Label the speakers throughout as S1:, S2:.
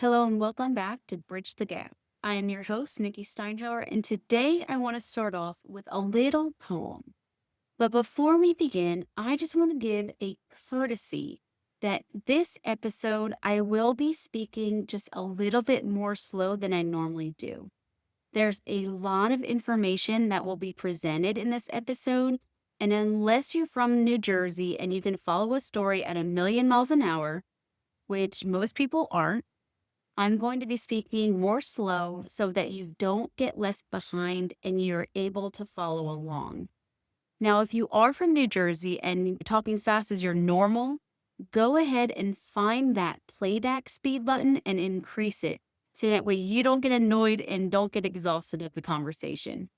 S1: Hello and welcome back to Bridge the Gap. I am your host, Nikki Steinhauer, and today I want to start off with a little poem. But before we begin, I just want to give a courtesy that this episode I will be speaking just a little bit more slow than I normally do. There's a lot of information that will be presented in this episode, and unless you're from New Jersey and you can follow a story at a million miles an hour, which most people aren't, I'm going to be speaking more slow so that you don't get left behind and you're able to follow along. Now, if you are from New Jersey and talking fast is your normal, go ahead and find that playback speed button and increase it so that way you don't get annoyed and don't get exhausted of the conversation.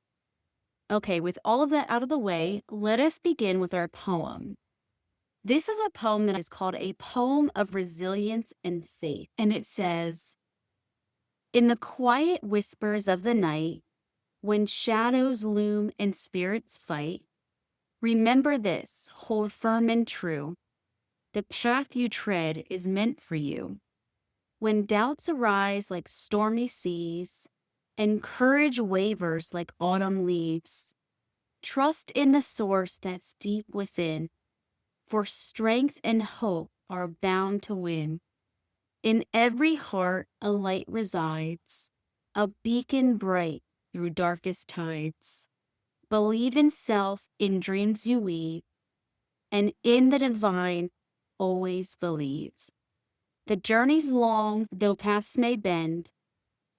S1: Okay, with all of that out of the way, let us begin with our poem. This is a poem that is called A Poem of Resilience and Faith, and it says, in the quiet whispers of the night, when shadows loom and spirits fight, remember this, hold firm and true. The path you tread is meant for you. When doubts arise like stormy seas, and courage wavers like autumn leaves, trust in the source that's deep within, for strength and hope are bound to win. In every heart a light resides, a beacon bright through darkest tides. Believe in self, in dreams you weave, and in the divine always believe. The journey's long, though paths may bend.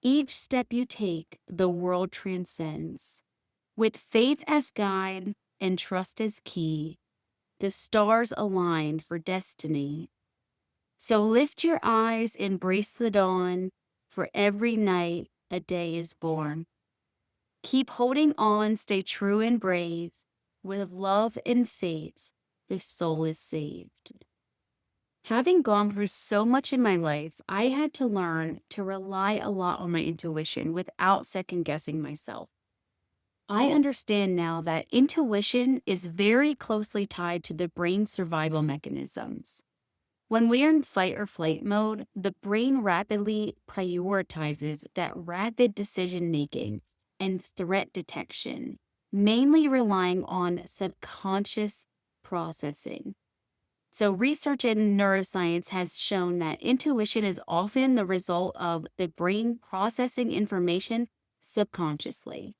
S1: Each step you take, the world transcends. With faith as guide and trust as key, the stars align for destiny. So lift your eyes, embrace the dawn, for every night a day is born. Keep holding on, stay true and brave. With love and faith, the soul is saved. Having gone through so much in my life, I had to learn to rely a lot on my intuition without second guessing myself. I understand now that intuition is very closely tied to the brain's survival mechanisms. When we are in fight or flight mode, the brain rapidly prioritizes that rapid decision making and threat detection, mainly relying on subconscious processing. So, research in neuroscience has shown that intuition is often the result of the brain processing information subconsciously.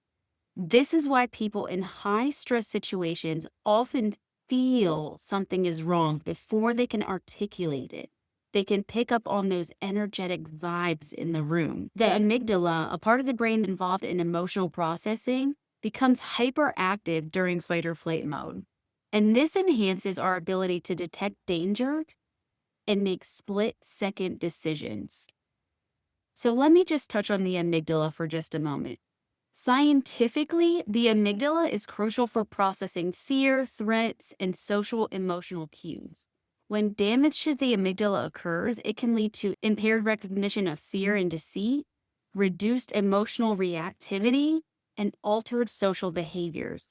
S1: This is why people in high stress situations often feel something is wrong before they can articulate it. They can pick up on those energetic vibes in the room. The amygdala, a part of the brain involved in emotional processing, becomes hyperactive during fight or flight mode. And this enhances our ability to detect danger and make split-second decisions. So let me just touch on the amygdala for just a moment. Scientifically, the amygdala is crucial for processing fear, threats, and social emotional cues. When damage to the amygdala occurs, it can lead to impaired recognition of fear and deceit, reduced emotional reactivity, and altered social behaviors.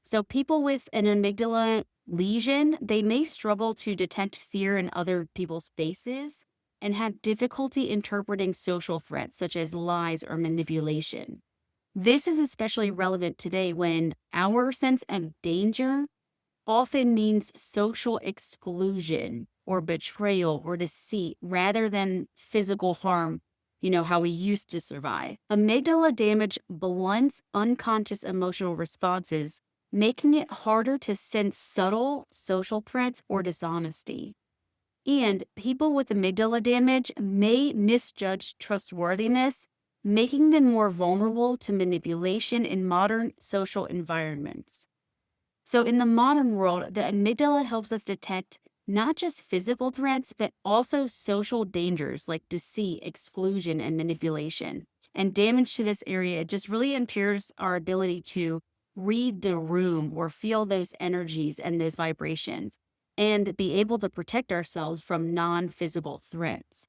S1: So people with an amygdala lesion, they may struggle to detect fear in other people's faces and have difficulty interpreting social threats such as lies or manipulation. This is especially relevant today when our sense of danger often means social exclusion or betrayal or deceit rather than physical harm, how we used to survive. Amygdala damage blunts unconscious emotional responses, making it harder to sense subtle social threats or dishonesty. And people with amygdala damage may misjudge trustworthiness, making them more vulnerable to manipulation in modern social environments. So in the modern world, the amygdala helps us detect not just physical threats, but also social dangers like deceit, exclusion, and manipulation. And damage to this area just really impairs our ability to read the room or feel those energies and those vibrations and be able to protect ourselves from non-physical threats.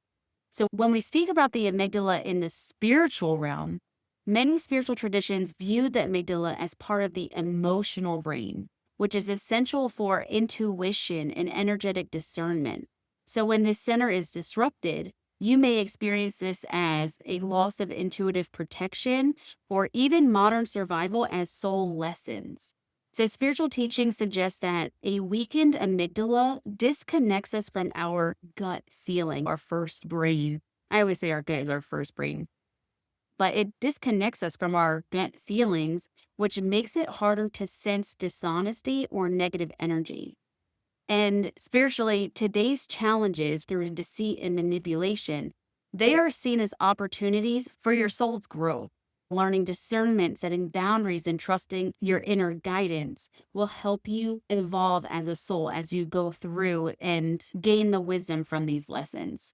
S1: So when we speak about the amygdala in the spiritual realm, many spiritual traditions view the amygdala as part of the emotional brain, which is essential for intuition and energetic discernment. So when this center is disrupted, You may experience this as a loss of intuitive protection or even modern survival as soul lessons. So, spiritual teaching suggests that a weakened amygdala disconnects us from our gut feeling, our first brain. I always say our gut is our first brain, but it disconnects us from our gut feelings, which makes it harder to sense dishonesty or negative energy. And spiritually, today's challenges through deceit and manipulation, they are seen as opportunities for your soul's growth. Learning discernment, setting boundaries, and trusting your inner guidance will help you evolve as a soul as you go through and gain the wisdom from these lessons.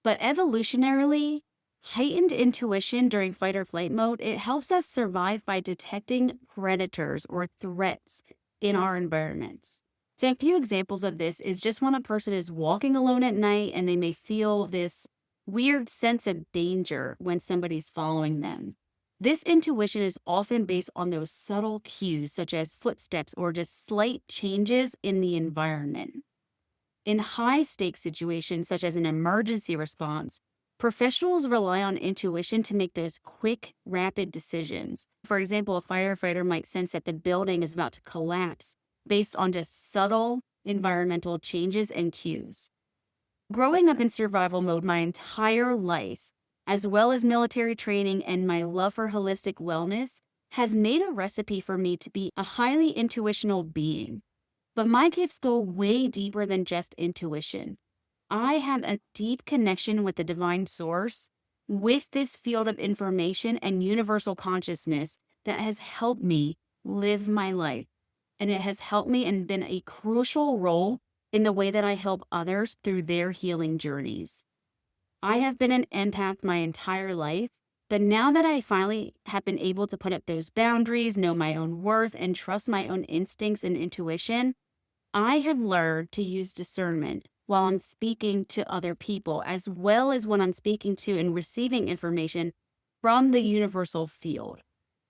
S1: But evolutionarily, heightened intuition during fight or flight mode, it helps us survive by detecting predators or threats in our environments. So a few examples of this is just when a person is walking alone at night and they may feel this weird sense of danger when somebody's following them. This intuition is often based on those subtle cues such as footsteps or just slight changes in the environment. In high stakes situations, such as an emergency response, professionals rely on intuition to make those quick, rapid decisions. For example, a firefighter might sense that the building is about to collapse based on just subtle environmental changes and cues. Growing up in survival mode my entire life, as well as military training and my love for holistic wellness, has made a recipe for me to be a highly intuitional being. But my gifts go way deeper than just intuition. I have a deep connection with the divine source, with this field of information and universal consciousness that has helped me live my life. And it has helped me and been a crucial role in the way that I help others through their healing journeys. I have been an empath my entire life, but now that I finally have been able to put up those boundaries, know my own worth, and trust my own instincts and intuition, I have learned to use discernment while I'm speaking to other people, as well as when I'm speaking to and receiving information from the universal field.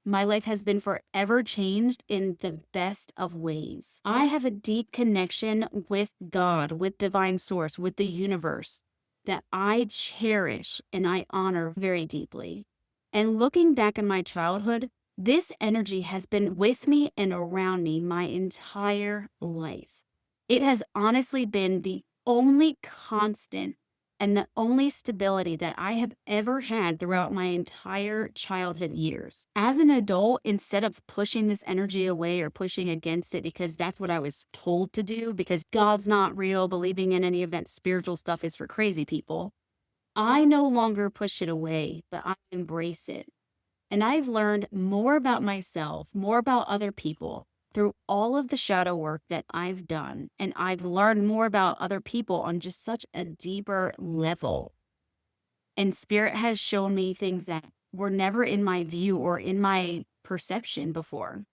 S1: My life has been forever changed in the best of ways. I have a deep connection with God, with divine source, with the universe that I cherish and I honor very deeply. And looking back in my childhood, this energy has been with me and around me my entire life. It has honestly been the only constant and the only stability that I have ever had throughout my entire childhood years. As an adult, instead of pushing this energy away or pushing against it because that's what I was told to do, because God's not real, believing in any of that spiritual stuff is for crazy people, I no longer push it away, but I embrace it. And I've learned more about myself, more about other people through all of the shadow work that I've done. And I've learned more about other people on just such a deeper level. And Spirit has shown me things that were never in my view or in my perception before.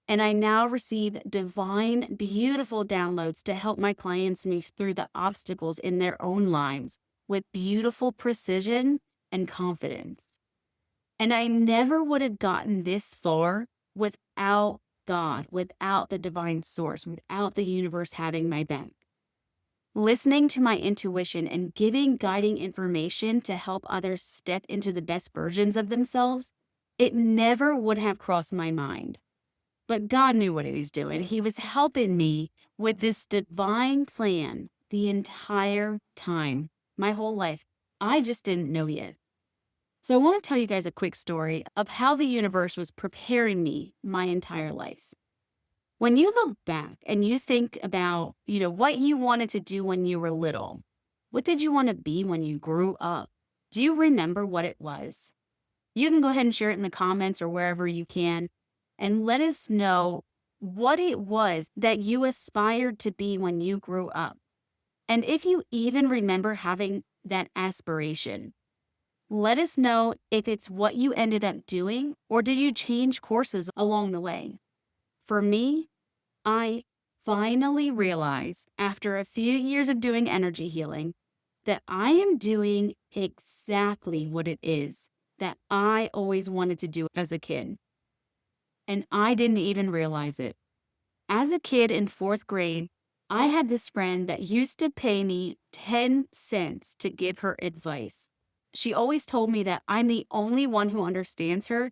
S1: And I now receive divine, beautiful downloads to help my clients move through the obstacles in their own lives with beautiful precision and confidence. And I never would have gotten this far without God, without the divine source, without the universe having my back. Listening to my intuition and giving guiding information to help others step into the best versions of themselves, it never would have crossed my mind. But God knew what he was doing. He was helping me with this divine plan the entire time, my whole life. I just didn't know yet. So I want to tell you guys a quick story of how the universe was preparing me my entire life. When you look back and you think about, what you wanted to do when you were little, what did you want to be when you grew up? Do you remember what it was? You can go ahead and share it in the comments or wherever you can and let us know what it was that you aspired to be when you grew up. And if you even remember having that aspiration, let us know if it's what you ended up doing or did you change courses along the way. For me, I finally realized after a few years of doing energy healing that I am doing exactly what it is that I always wanted to do as a kid. And I didn't even realize it. As a kid in fourth grade, I had this friend that used to pay me 10 cents to give her advice. She always told me that I'm the only one who understands her,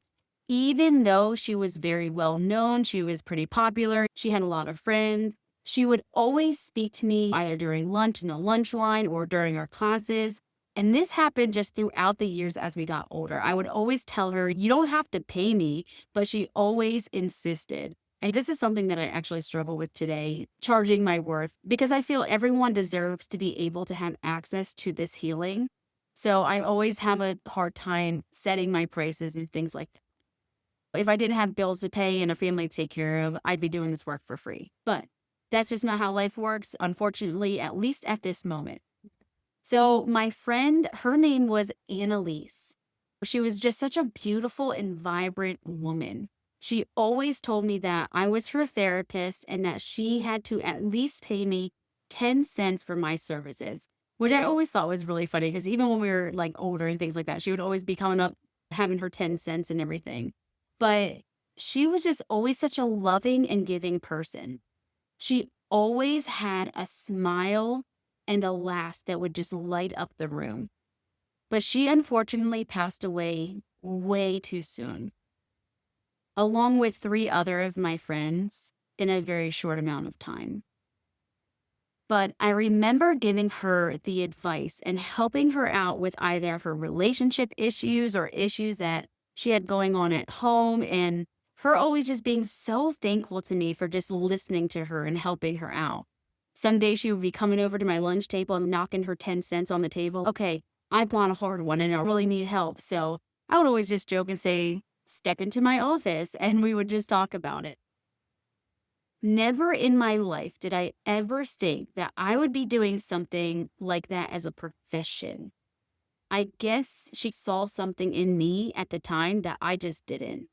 S1: even though she was very well known. She was pretty popular. She had a lot of friends. She would always speak to me either during lunch in the lunch line or during our classes. And this happened just throughout the years as we got older. I would always tell her, you don't have to pay me, but she always insisted. And this is something that I actually struggle with today, charging my worth, because I feel everyone deserves to be able to have access to this healing. So I always have a hard time setting my prices and things like that. If I didn't have bills to pay and a family to take care of, I'd be doing this work for free. But that's just not how life works, unfortunately, at least at this moment. So my friend, her name was Annalise. She was just such a beautiful and vibrant woman. She always told me that I was her therapist and that she had to at least pay me 10 cents for my services, which I always thought was really funny because even when we were like older and things like that, she would always be coming up having her 10 cents and everything. But she was just always such a loving and giving person. She always had a smile and a laugh that would just light up the room. But she unfortunately passed away way too soon, along with three other of my friends in a very short amount of time. But I remember giving her the advice and helping her out with either her relationship issues or issues that she had going on at home, and her always just being so thankful to me for just listening to her and helping her out. Some days she would be coming over to my lunch table and knocking her 10 cents on the table. Okay, I've got a hard one and I really need help. So I would always just joke and say, step into my office, and we would just talk about it. Never in my life did I ever think that I would be doing something like that as a profession. I guess she saw something in me at the time that I just didn't.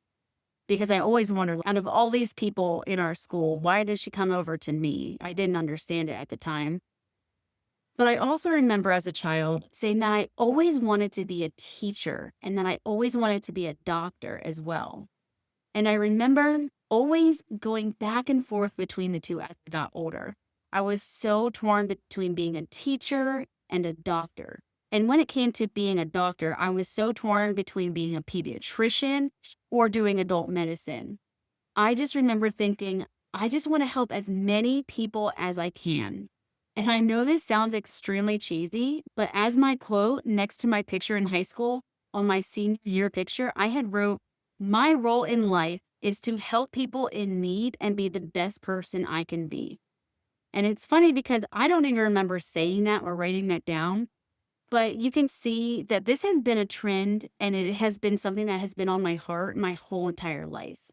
S1: Because I always wondered, out of all these people in our school, why did she come over to me? I didn't understand it at the time. But I also remember as a child saying that I always wanted to be a teacher and that I always wanted to be a doctor as well. And I remember always going back and forth between the two as I got older. I was so torn between being a teacher and a doctor. And when it came to being a doctor, I was so torn between being a pediatrician or doing adult medicine. I just remember thinking, I just want to help as many people as I can. And I know this sounds extremely cheesy, but as my quote next to my picture in high school on my senior year picture, I had wrote, my role in life is to help people in need and be the best person I can be. And it's funny because I don't even remember saying that or writing that down, but you can see that this has been a trend and it has been something that has been on my heart my whole entire life.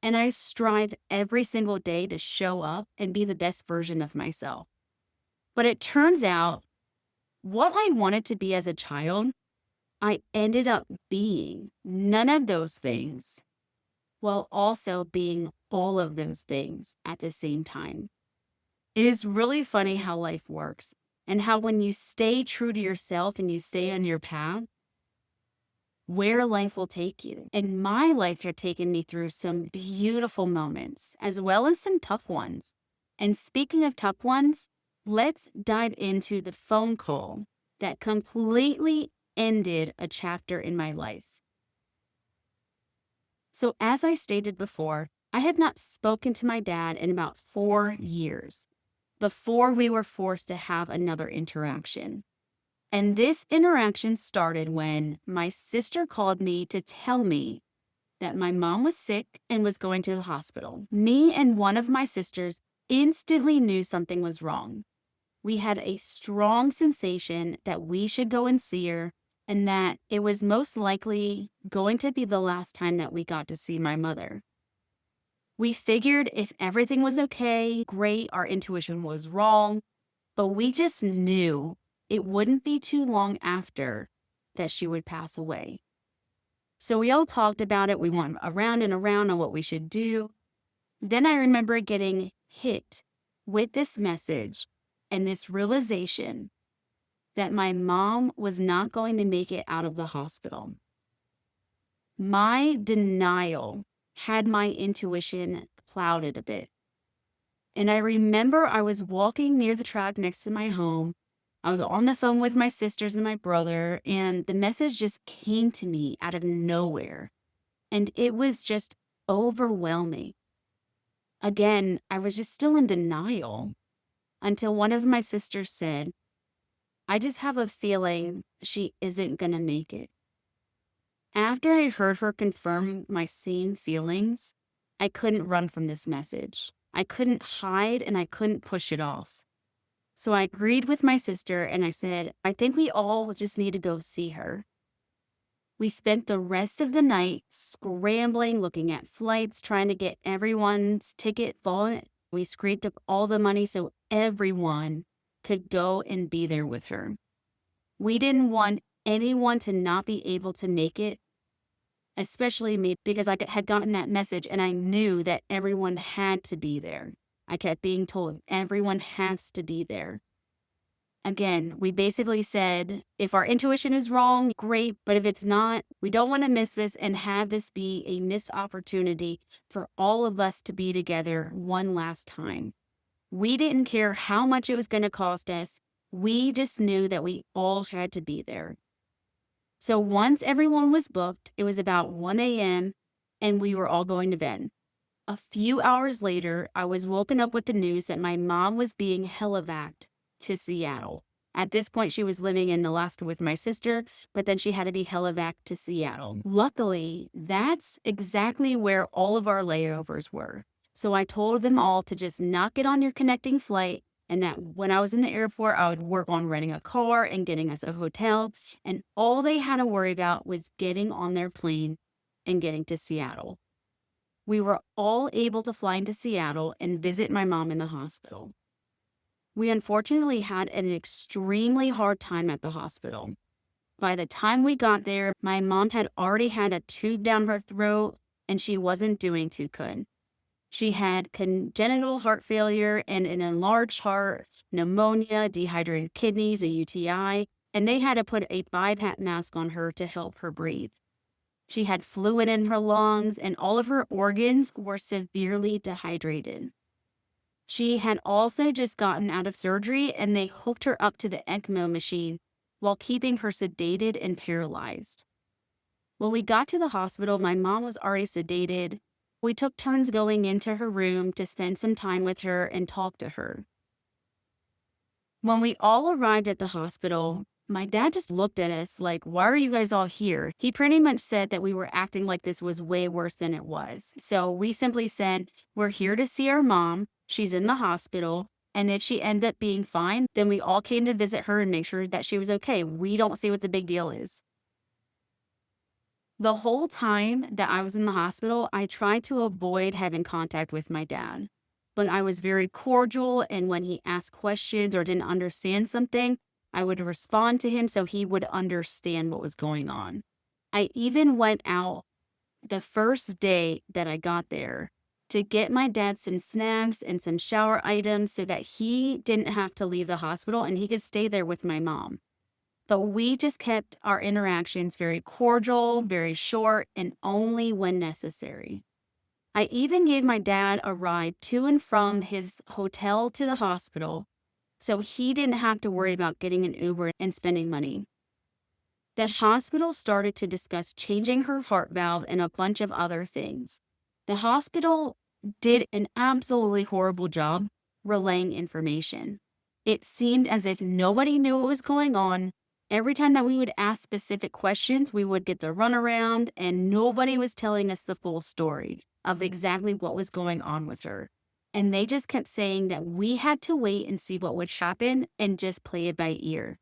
S1: And I strive every single day to show up and be the best version of myself. But it turns out what I wanted to be as a child, I ended up being none of those things while also being all of those things at the same time. It is really funny how life works and how when you stay true to yourself and you stay on your path, where life will take you. And my life had taken me through some beautiful moments as well as some tough ones. And speaking of tough ones, let's dive into the phone call that completely ended a chapter in my life. So, as I stated before, I had not spoken to my dad in about 4 years before we were forced to have another interaction. And this interaction started when my sister called me to tell me that my mom was sick and was going to the hospital. Me and one of my sisters instantly knew something was wrong. We had a strong sensation that we should go and see her and that it was most likely going to be the last time that we got to see my mother. We figured if everything was okay, great, our intuition was wrong, but we just knew it wouldn't be too long after that she would pass away. So we all talked about it. We went around and around on what we should do. Then I remember getting hit with this message and this realization that my mom was not going to make it out of the hospital. My denial had my intuition clouded a bit. And I remember I was walking near the track next to my home. I was on the phone with my sisters and my brother, and the message just came to me out of nowhere. And it was just overwhelming. Again, I was just still in denial until one of my sisters said, I just have a feeling she isn't going to make it. After I heard her confirm my same feelings, I couldn't run from this message. I couldn't hide and I couldn't push it off. So I agreed with my sister and I said, I think we all just need to go see her. We spent the rest of the night scrambling, looking at flights, trying to get everyone's ticket bought. We scraped up all the money so everyone could go and be there with her. We didn't want anyone to not be able to make it, especially me, because I had gotten that message and I knew that everyone had to be there. I kept being told everyone has to be there. Again, we basically said, if our intuition is wrong, great. But if it's not, we don't want to miss this and have this be a missed opportunity for all of us to be together one last time. We didn't care how much it was going to cost us. We just knew that we all had to be there. So once everyone was booked, it was about 1 a.m. and we were all going to bed. A few hours later, I was woken up with the news that my mom was being helivaced to Seattle. At this point, she was living in Alaska with my sister, but then she had to be helivaced to Seattle. Luckily, that's exactly where all of our layovers were. So I told them all to just not get on your connecting flight, and that when I was in the airport, I would work on renting a car and getting us a hotel. And all they had to worry about was getting on their plane and getting to Seattle. We were all able to fly into Seattle and visit my mom in the hospital. We unfortunately had an extremely hard time at the hospital. By the time we got there, my mom had already had a tube down her throat and she wasn't doing too good. She had congenital heart failure and an enlarged heart, pneumonia, dehydrated kidneys, a UTI, and they had to put a BiPAP mask on her to help her breathe. She had fluid in her lungs and all of her organs were severely dehydrated. She had also just gotten out of surgery and they hooked her up to the ECMO machine while keeping her sedated and paralyzed. When we got to the hospital, my mom was already sedated. We took turns going into her room to spend some time with her and talk to her. When we all arrived at the hospital, my dad just looked at us like, why are you guys all here? He pretty much said that we were acting like this was way worse than it was. So we simply said, we're here to see our mom. She's in the hospital. And if she ends up being fine, then we all came to visit her and make sure that she was okay. We don't see what the big deal is. The whole time that I was in the hospital, I tried to avoid having contact with my dad. But I was very cordial, and when he asked questions or didn't understand something, I would respond to him so he would understand what was going on. I even went out the first day that I got there to get my dad some snacks and some shower items so that he didn't have to leave the hospital and he could stay there with my mom. But we just kept our interactions very cordial, very short, and only when necessary. I even gave my dad a ride to and from his hotel to the hospital so he didn't have to worry about getting an Uber and spending money. The hospital started to discuss changing her heart valve and a bunch of other things. The hospital did an absolutely horrible job relaying information. It seemed as if nobody knew what was going on. Every time that we would ask specific questions, we would get the runaround, and nobody was telling us the full story of exactly what was going on with her. And they just kept saying that we had to wait and see what would happen and just play it by ear.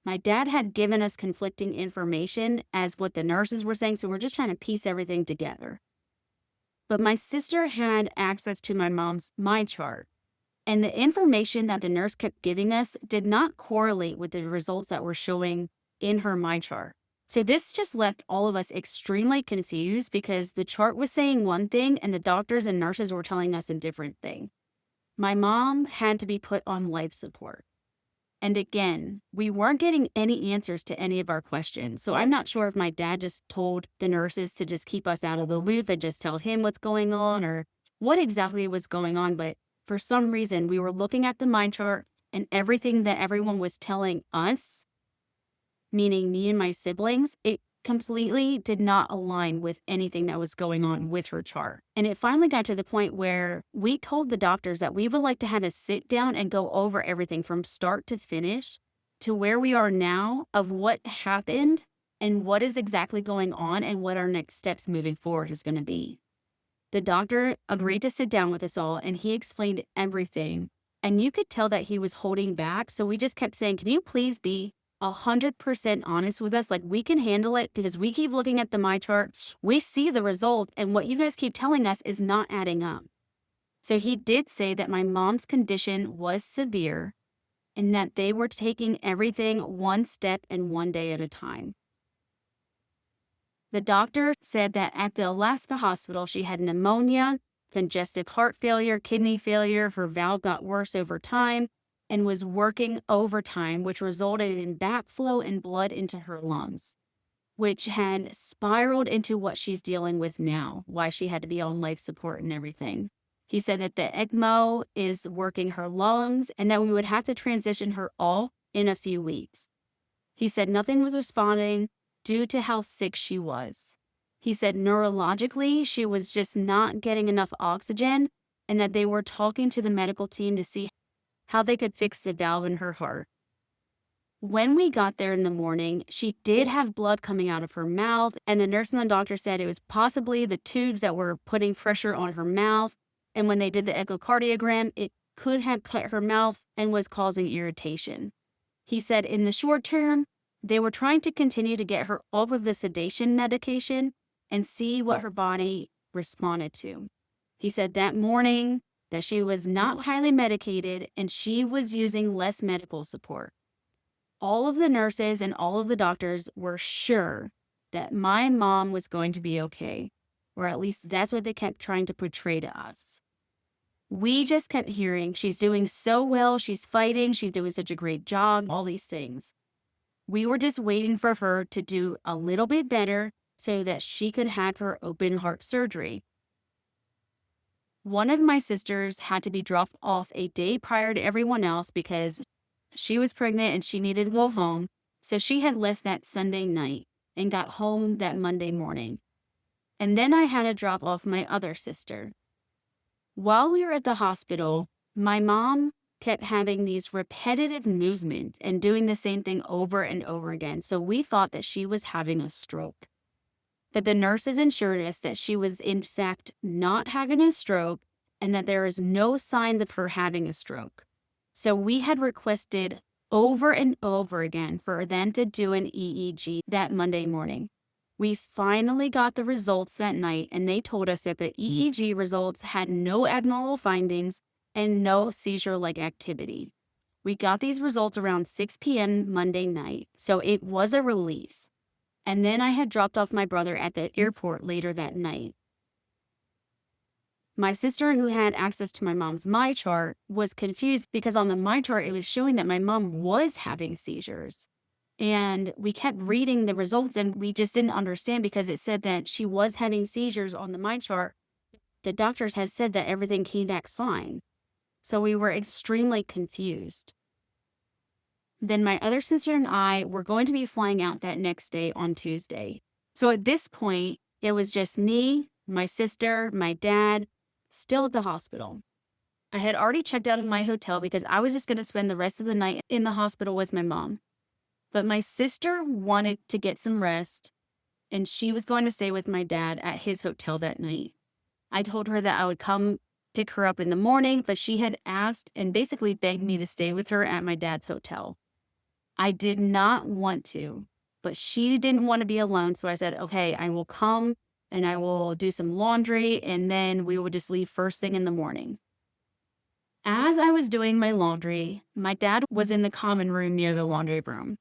S1: My dad had given us conflicting information as what the nurses were saying, so we're just trying to piece everything together. But my sister had access to my mom's MyChart. And the information that the nurse kept giving us did not correlate with the results that were showing in her MyChart. So this just left all of us extremely confused because the chart was saying one thing and the doctors and nurses were telling us a different thing. My mom had to be put on life support. And again, we weren't getting any answers to any of our questions. So I'm not sure if my dad just told the nurses to just keep us out of the loop and just tell him what's going on or what exactly was going on. But for some reason, we were looking at the mind chart and everything that everyone was telling us, meaning me and my siblings, it completely did not align with anything that was going on with her chart. And it finally got to the point where we told the doctors that we would like to have a sit down and go over everything from start to finish to where we are now of what happened and what is exactly going on and what our next steps moving forward is going to be. The doctor agreed to sit down with us all and he explained everything. And you could tell that he was holding back. So we just kept saying, can you please be 100% honest with us? Like, we can handle it because we keep looking at the my chart. We see the result and what you guys keep telling us is not adding up. So he did say that my mom's condition was severe and that they were taking everything one step and one day at a time. The doctor said that at the Alaska hospital, she had pneumonia, congestive heart failure, kidney failure. Her valve got worse over time and was working overtime, which resulted in backflow and blood into her lungs, which had spiraled into what she's dealing with now, why she had to be on life support and everything. He said that the ECMO is working her lungs and that we would have to transition her all in a few weeks. He said nothing was responding due to how sick she was. He said neurologically, she was just not getting enough oxygen and that they were talking to the medical team to see how they could fix the valve in her heart. When we got there in the morning, she did have blood coming out of her mouth, and the nurse and the doctor said it was possibly the tubes that were putting pressure on her mouth. And when they did the echocardiogram, it could have cut her mouth and was causing irritation. He said in the short term, they were trying to continue to get her off of the sedation medication and see what her body responded to. He said that morning that she was not highly medicated and she was using less medical support. All of the nurses and all of the doctors were sure that my mom was going to be okay, or at least that's what they kept trying to portray to us. We just kept hearing, she's doing so well, she's fighting, she's doing such a great job, all these things. We were just waiting for her to do a little bit better so that she could have her open heart surgery. One of my sisters had to be dropped off a day prior to everyone else because she was pregnant and she needed to go home. So she had left that Sunday night and got home that Monday morning. And then I had to drop off my other sister. While we were at the hospital, my mom kept having these repetitive movements and doing the same thing over and over again. So we thought that she was having a stroke. But the nurses assured us that she was in fact not having a stroke and that there is no sign of her having a stroke. So we had requested over and over again for them to do an EEG that Monday morning. We finally got the results that night and they told us that the EEG results had no abnormal findings and no seizure-like activity. We got these results around 6 p.m. Monday night, so it was a relief. And then I had dropped off my brother at the airport later that night. My sister, who had access to my mom's my chart, was confused because on the my chart, it was showing that my mom was having seizures. And we kept reading the results and we just didn't understand because it said that she was having seizures on the my chart. The doctors had said that everything came back fine. So we were extremely confused. Then my other sister and I were going to be flying out that next day on Tuesday. So at this point, it was just me, my sister, my dad, still at the hospital. I had already checked out of my hotel because I was just going to spend the rest of the night in the hospital with my mom. But my sister wanted to get some rest, and she was going to stay with my dad at his hotel that night. I told her that I would come pick her up in the morning, but she had asked and basically begged me to stay with her at my dad's hotel. I did not want to, but she didn't want to be alone. So I said, okay, I will come and I will do some laundry and then we will just leave first thing in the morning. As I was doing my laundry, my dad was in the common room near the laundry room.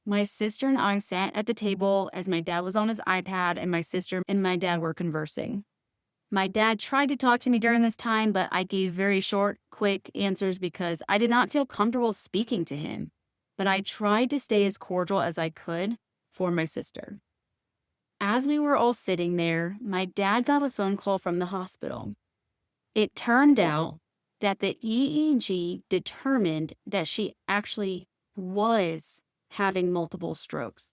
S1: My sister and I sat at the table as my dad was on his iPad and my sister and my dad were conversing. My dad tried to talk to me during this time, but I gave very short, quick answers because I did not feel comfortable speaking to him. But I tried to stay as cordial as I could for my sister. As we were all sitting there, my dad got a phone call from the hospital. It turned out that the EEG determined that she actually was having multiple strokes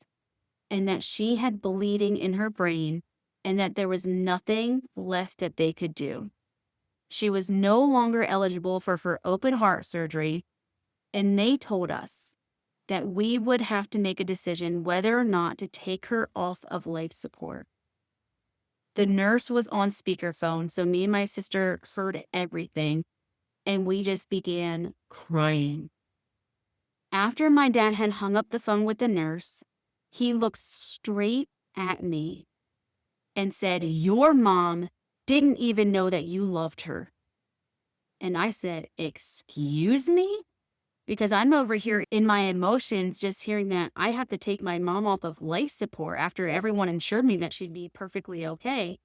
S1: and that she had bleeding in her brain and that there was nothing left that they could do. She was no longer eligible for open heart surgery, and they told us that we would have to make a decision whether or not to take her off of life support. The nurse was on speakerphone, so me and my sister heard everything, and we just began crying. After my dad had hung up the phone with the nurse, he looked straight at me and said, "Your mom didn't even know that you loved her." And I said, "Excuse me?" Because I'm over here in my emotions, just hearing that I have to take my mom off of life support after everyone assured me that she'd be perfectly okay.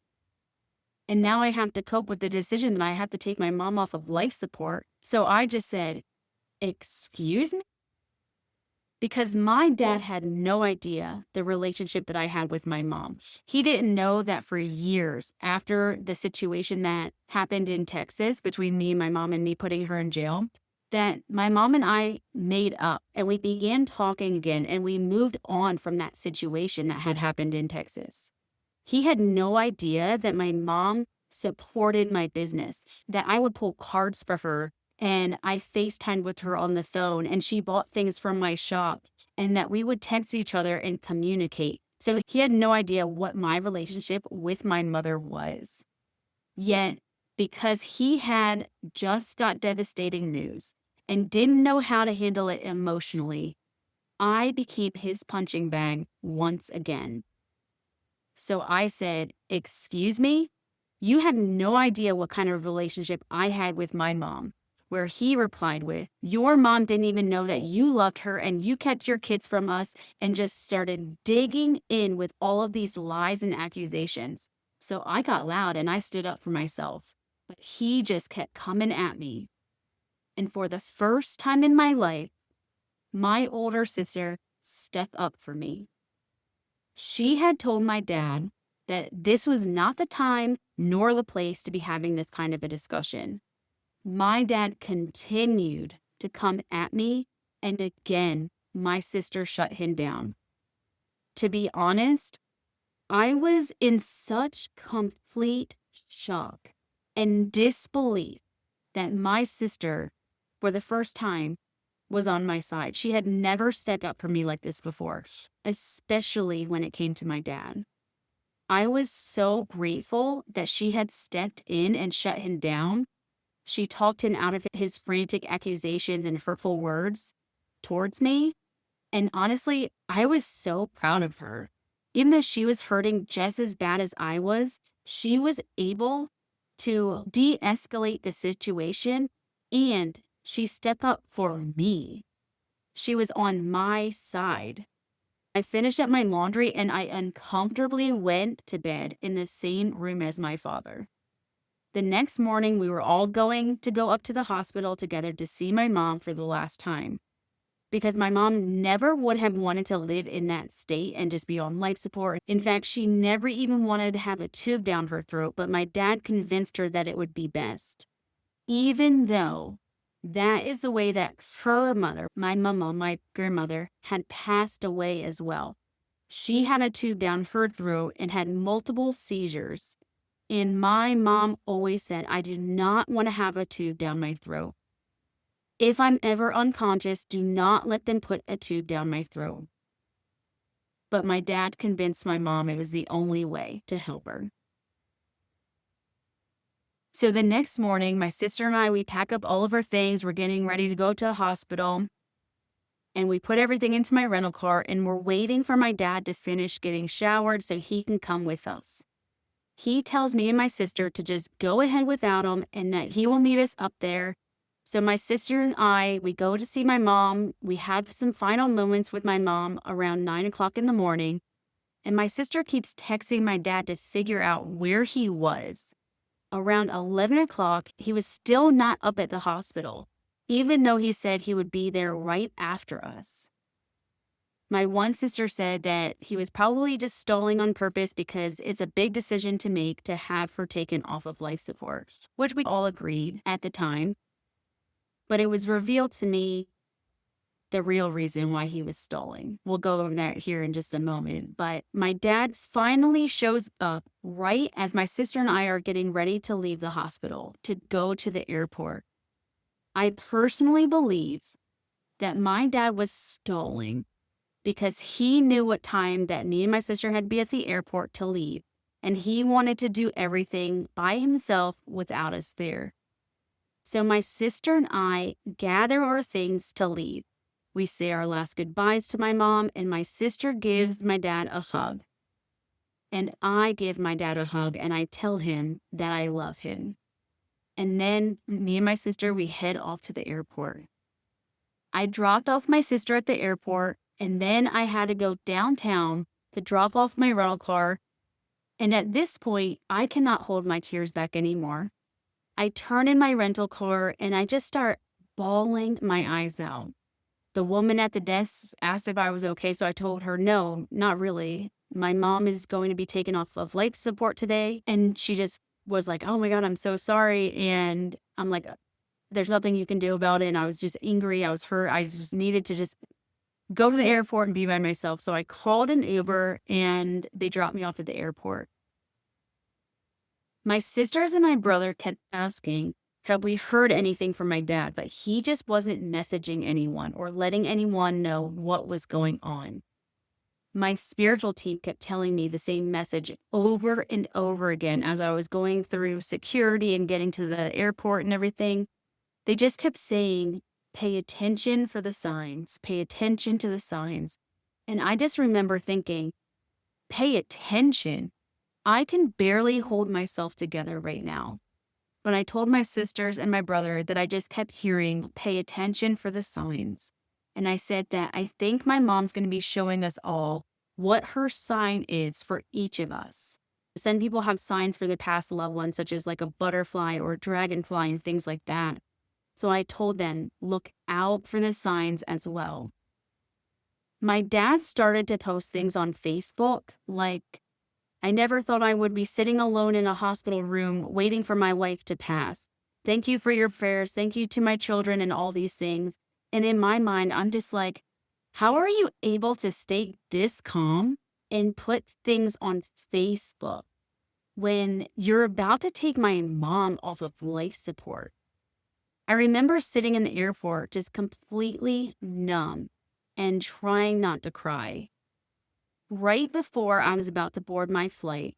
S1: And now I have to cope with the decision that I have to take my mom off of life support. So I just said, "Excuse me?" Because my dad had no idea the relationship that I had with my mom. He didn't know that for years after the situation that happened in Texas between me and my mom and me putting her in jail, that my mom and I made up and we began talking again and we moved on from that situation that had happened in Texas. He had no idea that my mom supported my business, that I would pull cards for her and I FaceTimed with her on the phone and she bought things from my shop and that we would text each other and communicate. So he had no idea what my relationship with my mother was. Yet, because he had just got devastating news and didn't know how to handle it emotionally, I became his punching bag once again. So I said, "Excuse me? You have no idea what kind of relationship I had with my mom." Where he replied with, "Your mom didn't even know that you loved her and you kept your kids from us," and just started digging in with all of these lies and accusations. So I got loud and I stood up for myself. But he just kept coming at me. And for the first time in my life, my older sister stepped up for me. She had told my dad that this was not the time nor the place to be having this kind of a discussion. My dad continued to come at me, and again, my sister shut him down. To be honest, I was in such complete shock and disbelief that my sister, for the first time, was on my side. She had never stuck up for me like this before, especially when it came to my dad. I was so grateful that she had stepped in and shut him down. She talked him out of his frantic accusations and hurtful words towards me. And honestly, I was so proud of her. Even though she was hurting just as bad as I was, she was able to de-escalate the situation and she stepped up for me. She was on my side. I finished up my laundry and I uncomfortably went to bed in the same room as my father. The next morning, we were all going to go up to the hospital together to see my mom for the last time. Because my mom never would have wanted to live in that state and just be on life support. In fact, she never even wanted to have a tube down her throat, but my dad convinced her that it would be best. Even though that is the way that her mother, my mama, my grandmother, had passed away as well. She had a tube down her throat and had multiple seizures. And my mom always said, "I do not want to have a tube down my throat. If I'm ever unconscious, do not let them put a tube down my throat." But my dad convinced my mom it was the only way to help her. So the next morning, my sister and I, we pack up all of our things. We're getting ready to go to the hospital. And we put everything into my rental car and we're waiting for my dad to finish getting showered so he can come with us. He tells me and my sister to just go ahead without him and that he will meet us up there. So my sister and I, we go to see my mom. We have some final moments with my mom around 9 o'clock in the morning. And my sister keeps texting my dad to figure out where he was. Around 11 o'clock, he was still not up at the hospital, even though he said he would be there right after us. My one sister said that he was probably just stalling on purpose because it's a big decision to make to have her taken off of life support, which we all agreed at the time. But it was revealed to me the real reason why he was stalling. We'll go over that here in just a moment. But my dad finally shows up right as my sister and I are getting ready to leave the hospital to go to the airport. I personally believe that my dad was stalling because he knew what time that me and my sister had to be at the airport to leave. And he wanted to do everything by himself without us there. So my sister and I gather our things to leave. We say our last goodbyes to my mom, and my sister gives my dad a hug. And I give my dad a hug, and I tell him that I love him. And then me and my sister, we head off to the airport. I dropped off my sister at the airport, and then I had to go downtown to drop off my rental car. And at this point, I cannot hold my tears back anymore. I turn in my rental car, and I just start bawling my eyes out. The woman at the desk asked if I was okay, so I told her, no, not really. My mom is going to be taken off of life support today. And she just was like, oh my God, I'm so sorry. And I'm like, there's nothing you can do about it. And I was just angry. I was hurt. I just needed to just go to the airport and be by myself. So I called an Uber and they dropped me off at the airport. My sisters and my brother kept asking, have we heard anything from my dad? But he just wasn't messaging anyone or letting anyone know what was going on. My spiritual team kept telling me the same message over and over again as I was going through security and getting to the airport and everything. They just kept saying, pay attention for the signs, pay attention to the signs. And I just remember thinking, pay attention. I can barely hold myself together right now. But I told my sisters and my brother that I just kept hearing, pay attention for the signs. And I said that I think my mom's going to be showing us all what her sign is for each of us. Some people have signs for their past loved ones, such as like a butterfly or a dragonfly and things like that. So I told them, look out for the signs as well. My dad started to post things on Facebook like, I never thought I would be sitting alone in a hospital room waiting for my life to pass. Thank you for your prayers. Thank you to my children and all these things. And in my mind, I'm just like, how are you able to stay this calm and put things on Facebook when you're about to take my mom off of life support? I remember sitting in the airport just completely numb and trying not to cry. Right before I was about to board my flight,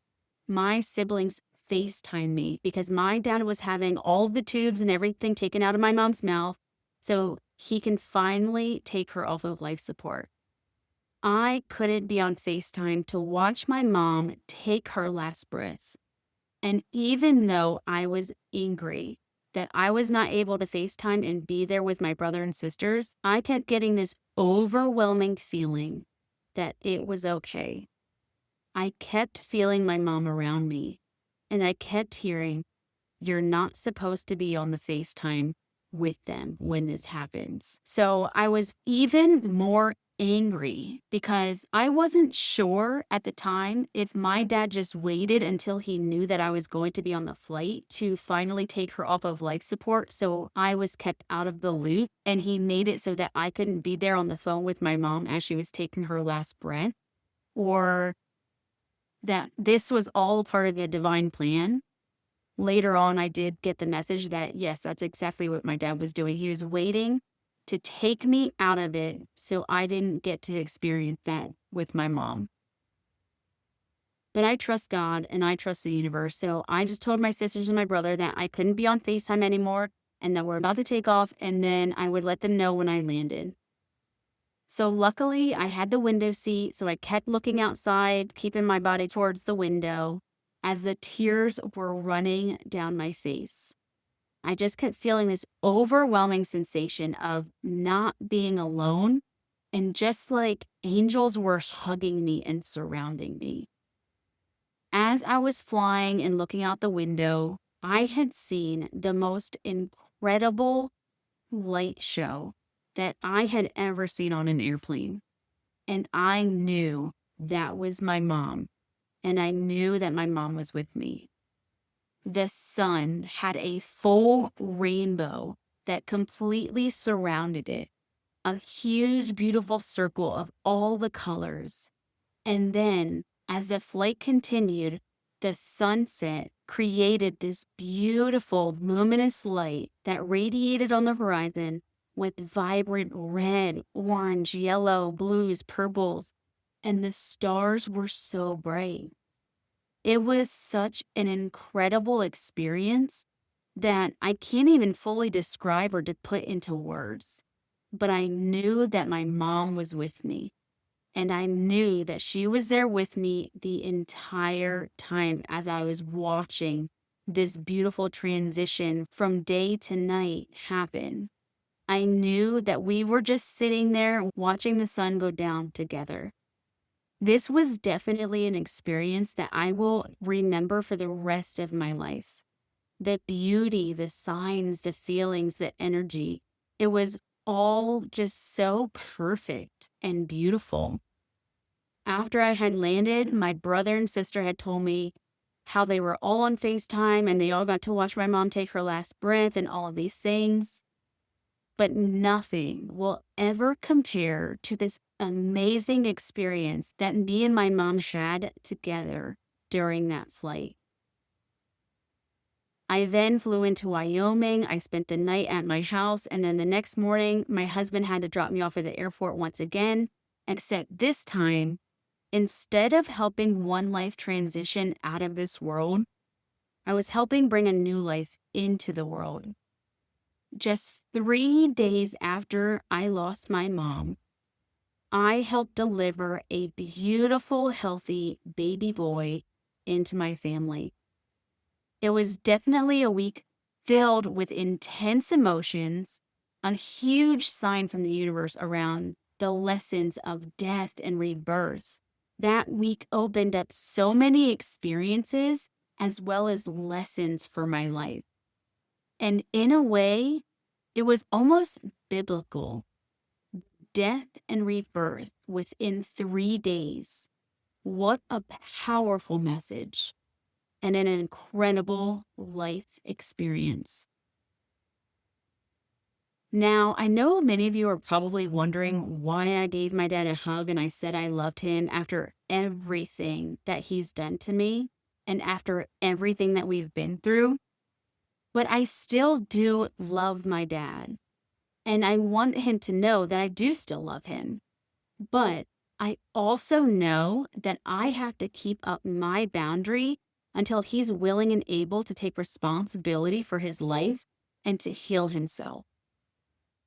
S1: my siblings FaceTimed me because my dad was having all the tubes and everything taken out of my mom's mouth so he can finally take her off of life support. I couldn't be on FaceTime to watch my mom take her last breath. And even though I was angry that I was not able to FaceTime and be there with my brother and sisters, I kept getting this overwhelming feeling that it was okay. I kept feeling my mom around me, and I kept hearing, you're not supposed to be on the FaceTime with them when this happens. So I was even more angry because I wasn't sure at the time if my dad just waited until he knew that I was going to be on the flight to finally take her off of life support. So I was kept out of the loop, and he made it so that I couldn't be there on the phone with my mom as she was taking her last breath, or that this was all part of the divine plan. Later on, I did get the message that, yes, that's exactly what my dad was doing. He was waiting to take me out of it so I didn't get to experience that with my mom. But I trust God and I trust the universe. So I just told my sisters and my brother that I couldn't be on FaceTime anymore and that we're about to take off, and then I would let them know when I landed. So luckily, I had the window seat, so I kept looking outside, keeping my body towards the window as the tears were running down my face. I just kept feeling this overwhelming sensation of not being alone, and just like angels were hugging me and surrounding me. As I was flying and looking out the window, I had seen the most incredible light show that I had ever seen on an airplane. And I knew that was my mom. And I knew that my mom was with me. The sun had a full rainbow that completely surrounded it. A huge, beautiful circle of all the colors. And then, as the flight continued, the sunset created this beautiful, luminous light that radiated on the horizon with vibrant red, orange, yellow, blues, purples, and the stars were so bright. It was such an incredible experience that I can't even fully describe or to put into words. But I knew that my mom was with me. And I knew that she was there with me the entire time as I was watching this beautiful transition from day to night happen. I knew that we were just sitting there watching the sun go down together. This was definitely an experience that I will remember for the rest of my life. The beauty, the signs, the feelings, the energy, it was all just so perfect and beautiful. After I had landed, my brother and sister had told me how they were all on FaceTime and they all got to watch my mom take her last breath and all of these things. But nothing will ever compare to this amazing experience that me and my mom had together during that flight. I then flew into Wyoming. I spent the night at my house, and then the next morning, my husband had to drop me off at the airport once again, except this time, instead of helping one life transition out of this world, I was helping bring a new life into the world. Just 3 days after I lost my mom, I helped deliver a beautiful, healthy baby boy into my family. It was definitely a week filled with intense emotions, a huge sign from the universe around the lessons of death and rebirth. That week opened up so many experiences as well as lessons for my life. And in a way, it was almost biblical. Death and rebirth within 3 days. What a powerful message and an incredible life experience. Now, I know many of you are probably wondering why I gave my dad a hug and I said I loved him after everything that he's done to me and after everything that we've been through. But I still do love my dad. And I want him to know that I do still love him. But I also know that I have to keep up my boundary until he's willing and able to take responsibility for his life and to heal himself.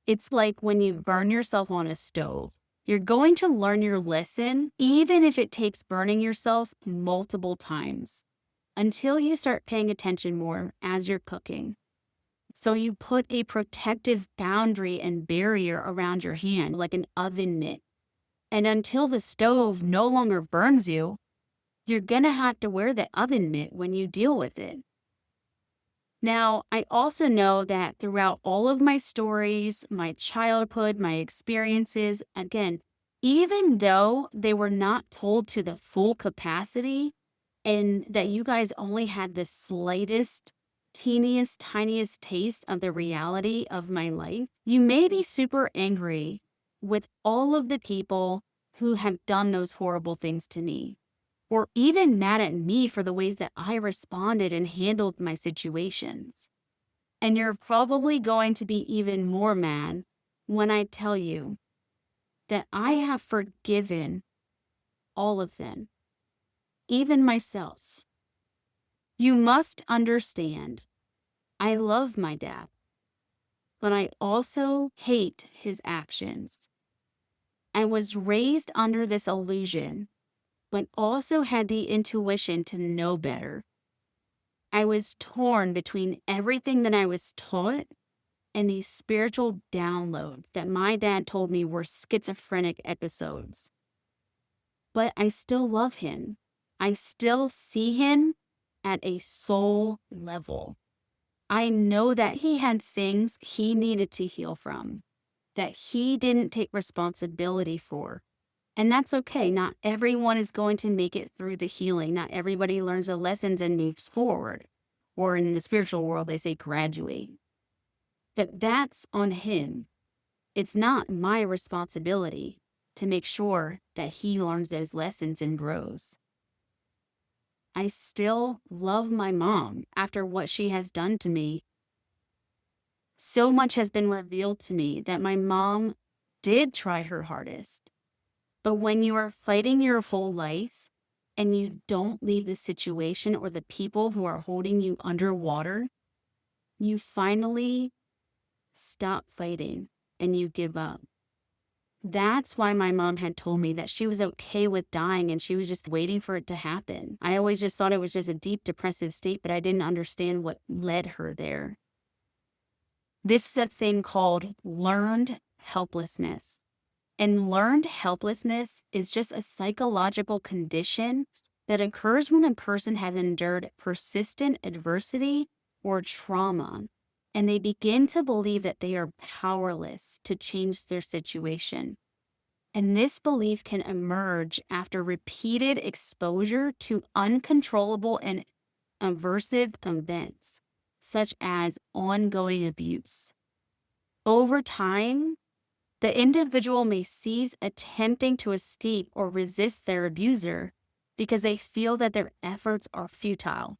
S1: It's like when you burn yourself on a stove. You're going to learn your lesson, even if it takes burning yourself multiple times, until you start paying attention more as you're cooking. So you put a protective boundary and barrier around your hand, like an oven mitt. And until the stove no longer burns you, you're going to have to wear the oven mitt when you deal with it. Now, I also know that throughout all of my stories, my childhood, my experiences, again, even though they were not told to the full capacity and that you guys only had the slightest, teeniest, tiniest taste of the reality of my life, you may be super angry with all of the people who have done those horrible things to me, or even mad at me for the ways that I responded and handled my situations. And you're probably going to be even more mad when I tell you that I have forgiven all of them, even myself. You must understand, I love my dad, but I also hate his actions. I was raised under this illusion, but also had the intuition to know better. I was torn between everything that I was taught and these spiritual downloads that my dad told me were schizophrenic episodes. But I still love him. I still see him at a soul level. I know that he had things he needed to heal from, that he didn't take responsibility for. And that's okay. Not everyone is going to make it through the healing. Not everybody learns the lessons and moves forward. Or in the spiritual world, they say graduate. But that's on him. It's not my responsibility to make sure that he learns those lessons and grows. I still love my mom after what she has done to me. So much has been revealed to me that my mom did try her hardest. But when you are fighting your whole life and you don't leave the situation or the people who are holding you underwater, you finally stop fighting and you give up. That's why my mom had told me that she was okay with dying and she was just waiting for it to happen. I always just thought it was just a deep depressive state, but I didn't understand what led her there. This is a thing called learned helplessness. And learned helplessness is just a psychological condition that occurs when a person has endured persistent adversity or trauma, and they begin to believe that they are powerless to change their situation. And this belief can emerge after repeated exposure to uncontrollable and aversive events, such as ongoing abuse. Over time, the individual may cease attempting to escape or resist their abuser because they feel that their efforts are futile.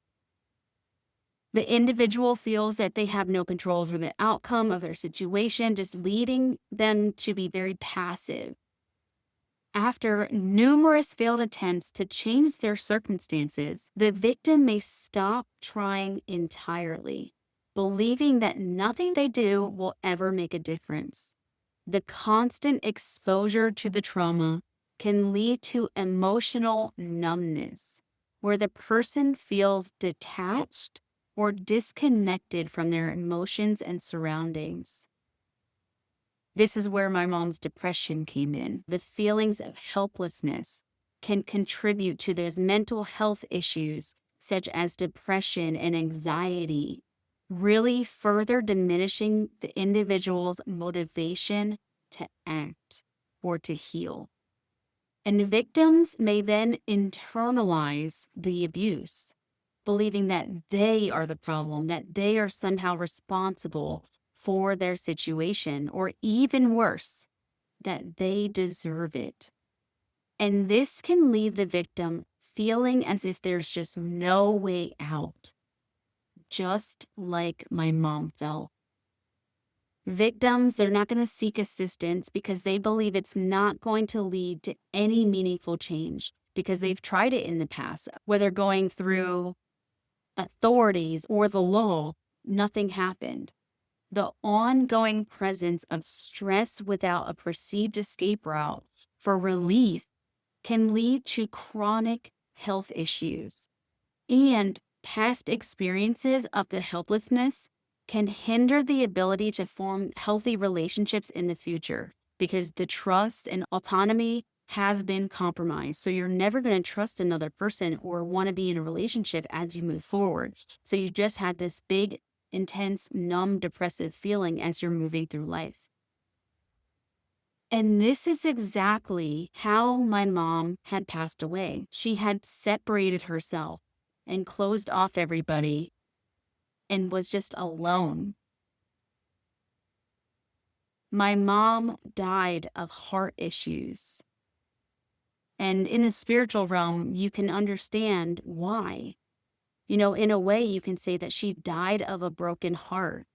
S1: The individual feels that they have no control over the outcome of their situation, just leading them to be very passive. After numerous failed attempts to change their circumstances, the victim may stop trying entirely, believing that nothing they do will ever make a difference. The constant exposure to the trauma can lead to emotional numbness, where the person feels detached or disconnected from their emotions and surroundings. This is where my mom's depression came in. The feelings of helplessness can contribute to those mental health issues, such as depression and anxiety, really further diminishing the individual's motivation to act or to heal. And victims may then internalize the abuse, believing that they are the problem, that they are somehow responsible for their situation, or even worse, that they deserve it. And this can leave the victim feeling as if there's just no way out, just like my mom felt. Victims, they're not going to seek assistance because they believe it's not going to lead to any meaningful change because they've tried it in the past, whether going through authorities or the law, nothing happened. The ongoing presence of stress without a perceived escape route for relief can lead to chronic health issues. And past experiences of the helplessness can hinder the ability to form healthy relationships in the future because the trust and autonomy has been compromised. So you're never going to trust another person or want to be in a relationship as you move forward. So you just had this big, intense, numb, depressive feeling as you're moving through life. And this is exactly how my mom had passed away. She had separated herself and closed off everybody and was just alone. My mom died of heart issues. And in the spiritual realm, you can understand why. You know, in a way, you can say that she died of a broken heart.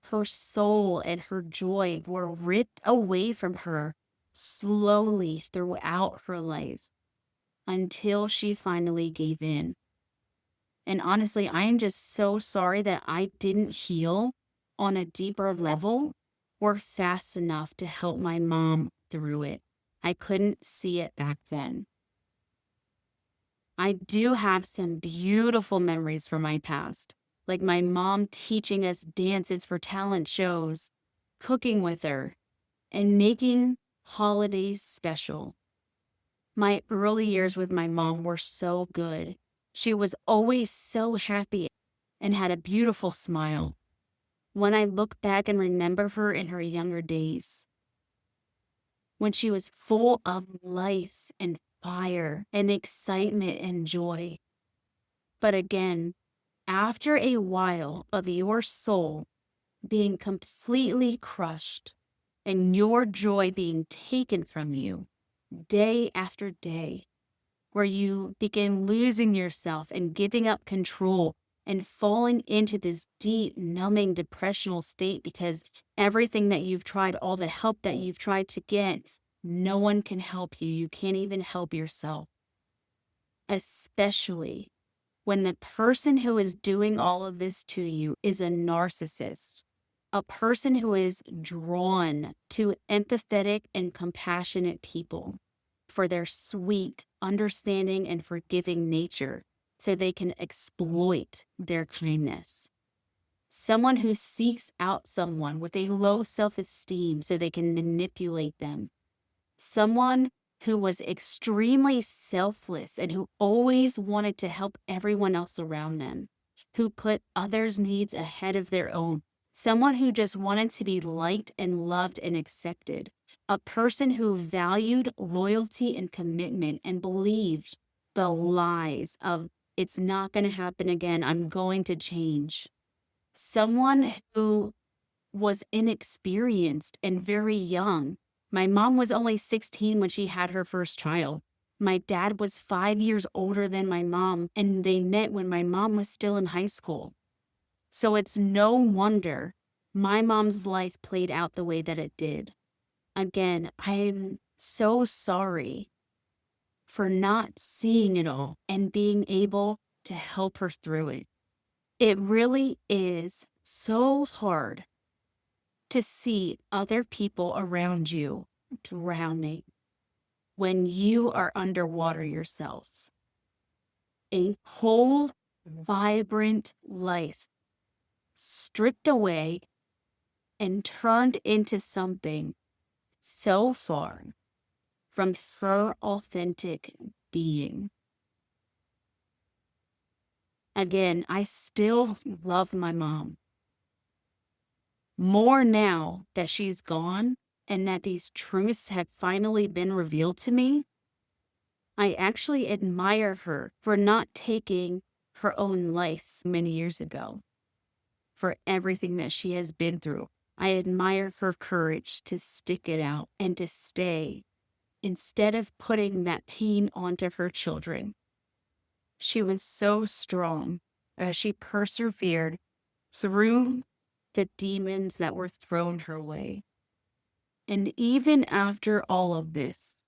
S1: Her soul and her joy were ripped away from her slowly throughout her life until she finally gave in. And honestly, I am just so sorry that I didn't heal on a deeper level or fast enough to help my mom through it. I couldn't see it back then. I do have some beautiful memories from my past, like my mom teaching us dances for talent shows, cooking with her, and making holidays special. My early years with my mom were so good. She was always so happy and had a beautiful smile. When I look back and remember her in her younger days, when she was full of life and fire and excitement and joy. But again, after a while of your soul being completely crushed and your joy being taken from you day after day, where you begin losing yourself and giving up control and falling into this deep, numbing, depressional state because everything that you've tried, all the help that you've tried to get, no one can help you. You can't even help yourself, especially when the person who is doing all of this to you is a narcissist, a person who is drawn to empathetic and compassionate people for their sweet, understanding, and forgiving nature so they can exploit their kindness. Someone who seeks out someone with a low self-esteem so they can manipulate them. Someone who was extremely selfless and who always wanted to help everyone else around them, who put others' needs ahead of their own, someone who just wanted to be liked and loved and accepted, a person who valued loyalty and commitment and believed the lies of it's not going to happen again, I'm going to change. Someone who was inexperienced and very young. My mom was only 16 when she had her first child. My dad was 5 years older than my mom, and they met when my mom was still in high school. So it's no wonder my mom's life played out the way that it did. Again, I'm so sorry for not seeing it all and being able to help her through it. It really is so hard to see other people around you drowning when you are underwater yourself. A whole, vibrant life stripped away and turned into something so far from her authentic being. Again, I still love my mom more now that she's gone and that these truths have finally been revealed to me. I actually admire her for not taking her own life many years ago, for everything that she has been through. I admire her courage to stick it out and to stay instead of putting that pain onto her children. She was so strong as she persevered through the demons that were thrown her way. And even after all of this,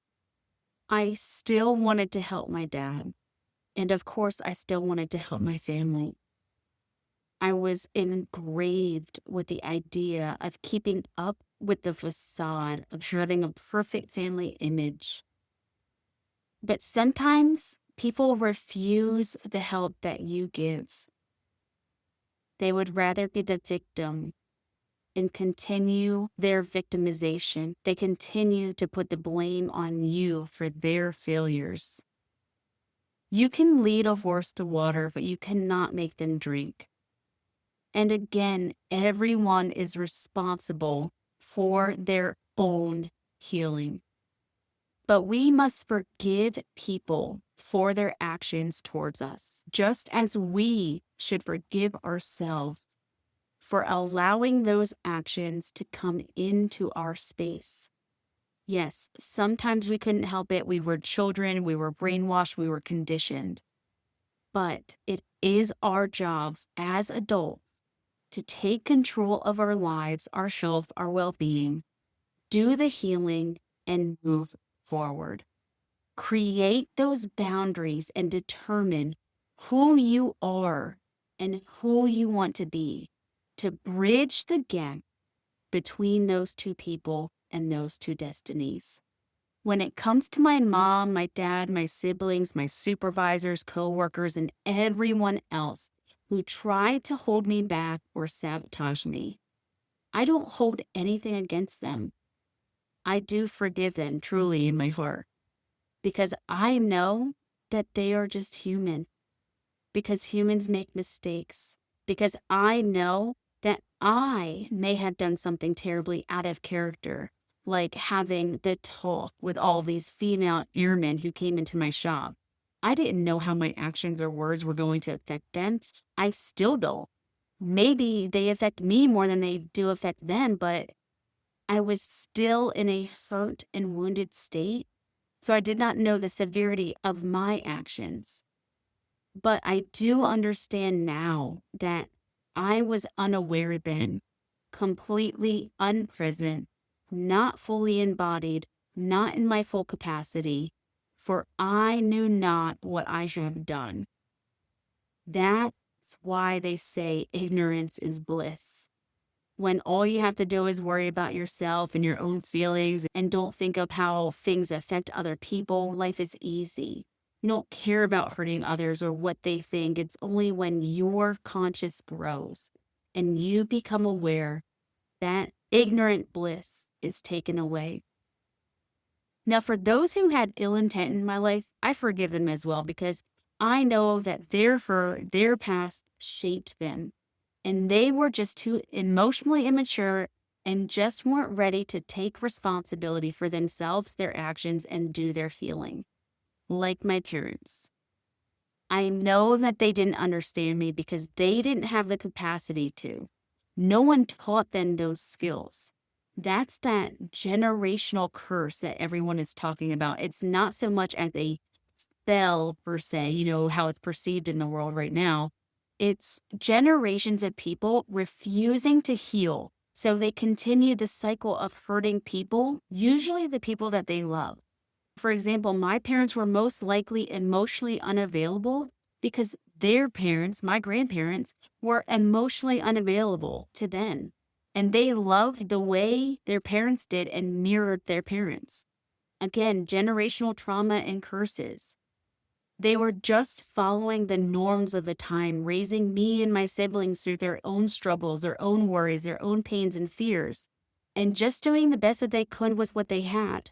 S1: I still wanted to help my dad. And of course, I still wanted to help my family. I was engraved with the idea of keeping up with the facade of having a perfect family image. But sometimes people refuse the help that you give. They would rather be the victim and continue their victimization. They continue to put the blame on you for their failures. You can lead a horse to water, but you cannot make them drink. And again, everyone is responsible for their own healing. But we must forgive people for their actions towards us, just as we should forgive ourselves for allowing those actions to come into our space. Yes, sometimes we couldn't help it. We were children, we were brainwashed, we were conditioned. But it is our jobs as adults to take control of our lives, our health, our well-being, do the healing, and move forward. Create those boundaries and determine who you are and who you want to be to bridge the gap between those two people and those two destinies. When it comes to my mom, my dad, my siblings, my supervisors, coworkers, and everyone else who tried to hold me back or sabotage me, I don't hold anything against them. I do forgive them truly in my heart because I know that they are just human, because humans make mistakes, because I know that I may have done something terribly out of character, like having the talk with all these female airmen who came into my shop. I didn't know how my actions or words were going to affect them. I still don't. maybe they affect me more than they do affect them, but I was still in a hurt and wounded state. So I did not know the severity of my actions. But I do understand now that I was unaware then, completely unpresent, not fully embodied, not in my full capacity, for I knew not what I should have done. That's why they say ignorance is bliss. When all you have to do is worry about yourself and your own feelings and don't think of how things affect other people, life is easy. You don't care about hurting others or what they think. It's only when your conscience grows and you become aware that ignorant bliss is taken away. Now, for those who had ill intent in my life, I forgive them as well because I know that their past shaped them and they were just too emotionally immature and just weren't ready to take responsibility for themselves, their actions, and do their healing. Like my parents. I know that they didn't understand me because they didn't have the capacity to. No one taught them those skills. That's that generational curse that everyone is talking about. It's not so much as a spell per se, how it's perceived in the world right now. It's generations of people refusing to heal. So they continue the cycle of hurting people, usually the people that they love. For example, my parents were most likely emotionally unavailable because their parents, my grandparents, were emotionally unavailable to them. And they loved the way their parents did and mirrored their parents. Again, generational trauma and curses. They were just following the norms of the time, raising me and my siblings through their own struggles, their own worries, their own pains and fears, and just doing the best that they could with what they had.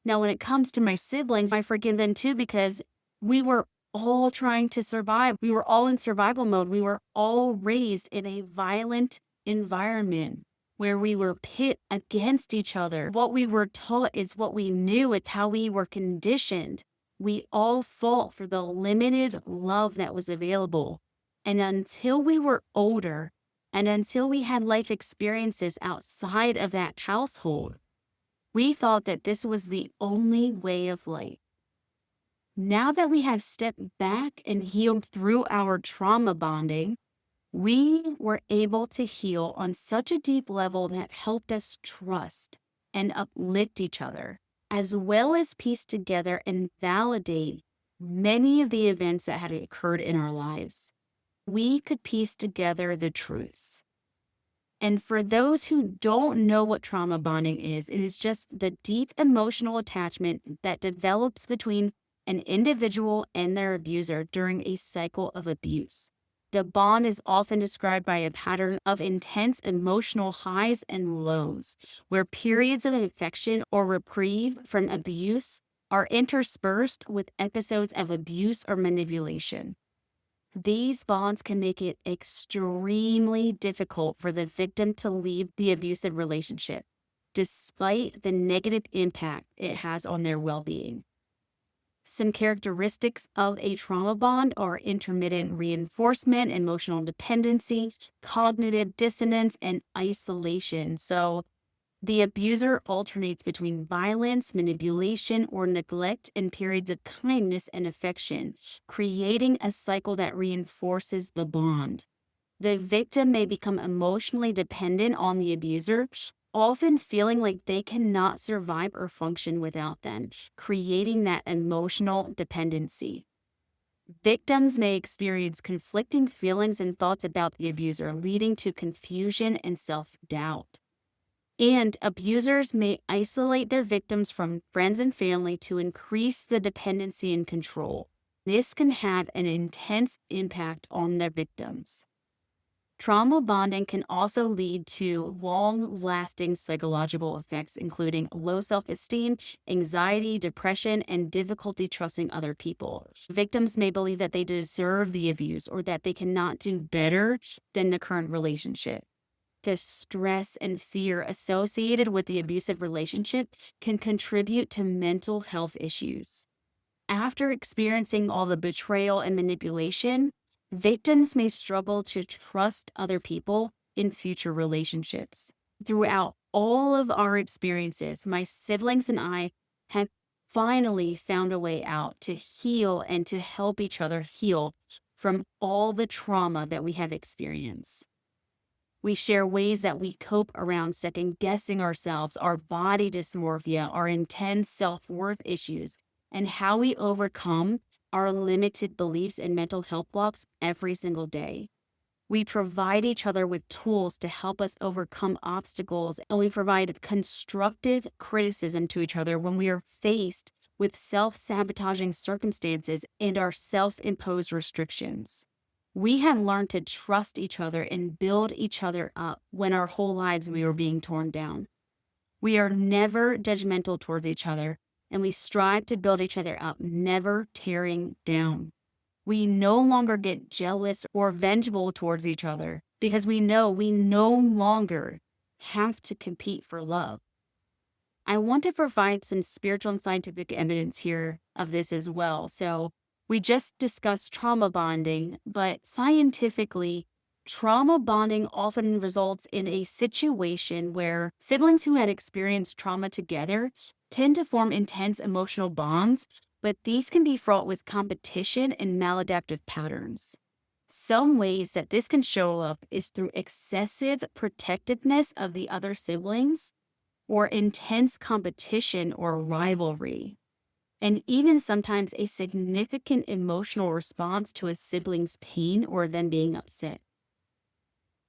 S1: Now, when it comes to my siblings, I forgive them too because we were all trying to survive. We were all in survival mode. We were all raised in a violent environment where we were pit against each other. What we were taught is what we knew. It's how we were conditioned. We all fought for the limited love that was available. And until we were older and until we had life experiences outside of that household, we thought that this was the only way of life. Now that we have stepped back and healed through our trauma bonding, we were able to heal on such a deep level that helped us trust and uplift each other, as well as piece together and validate many of the events that had occurred in our lives. We could piece together the truths. And for those who don't know what trauma bonding is, it is just the deep emotional attachment that develops between an individual and their abuser during a cycle of abuse. The bond is often described by a pattern of intense emotional highs and lows, where periods of affection or reprieve from abuse are interspersed with episodes of abuse or manipulation. These bonds can make it extremely difficult for the victim to leave the abusive relationship, despite the negative impact it has on their well-being. Some characteristics of a trauma bond are intermittent reinforcement, emotional dependency, cognitive dissonance, and isolation. So the abuser alternates between violence, manipulation, or neglect in periods of kindness and affection, creating a cycle that reinforces the bond. The victim may become emotionally dependent on the abuser, often feeling like they cannot survive or function without them, creating that emotional dependency. Victims may experience conflicting feelings and thoughts about the abuser, leading to confusion and self-doubt. And abusers may isolate their victims from friends and family to increase the dependency and control. This can have an intense impact on their victims. Trauma bonding can also lead to long-lasting psychological effects, including low self-esteem, anxiety, depression, and difficulty trusting other people. Victims may believe that they deserve the abuse or that they cannot do better than the current relationship. The stress and fear associated with the abusive relationship can contribute to mental health issues. After experiencing all the betrayal and manipulation, Victims may struggle to trust other people in future relationships. Throughout all of our experiences, my siblings and I have finally found a way out to heal and to help each other heal from all the trauma that we have experienced. We share ways that we cope around second guessing ourselves, our body dysmorphia, our intense self worth issues, and how we overcome our limited beliefs and mental health blocks every single day. We provide each other with tools to help us overcome obstacles, and we provide constructive criticism to each other when we are faced with self sabotaging circumstances and our self imposed restrictions. We have learned to trust each other and build each other up when our whole lives we were being torn down. We are never judgmental towards each other, and we strive to build each other up, never tearing down. We no longer get jealous or vengeful towards each other because we know we no longer have to compete for love. I want to provide some spiritual and scientific evidence here of this as well. So, we just discussed trauma bonding, but scientifically, trauma bonding often results in a situation where siblings who had experienced trauma together tend to form intense emotional bonds, but these can be fraught with competition and maladaptive patterns. Some ways that this can show up is through excessive protectiveness of the other siblings, or intense competition or rivalry, and even sometimes a significant emotional response to a sibling's pain or them being upset.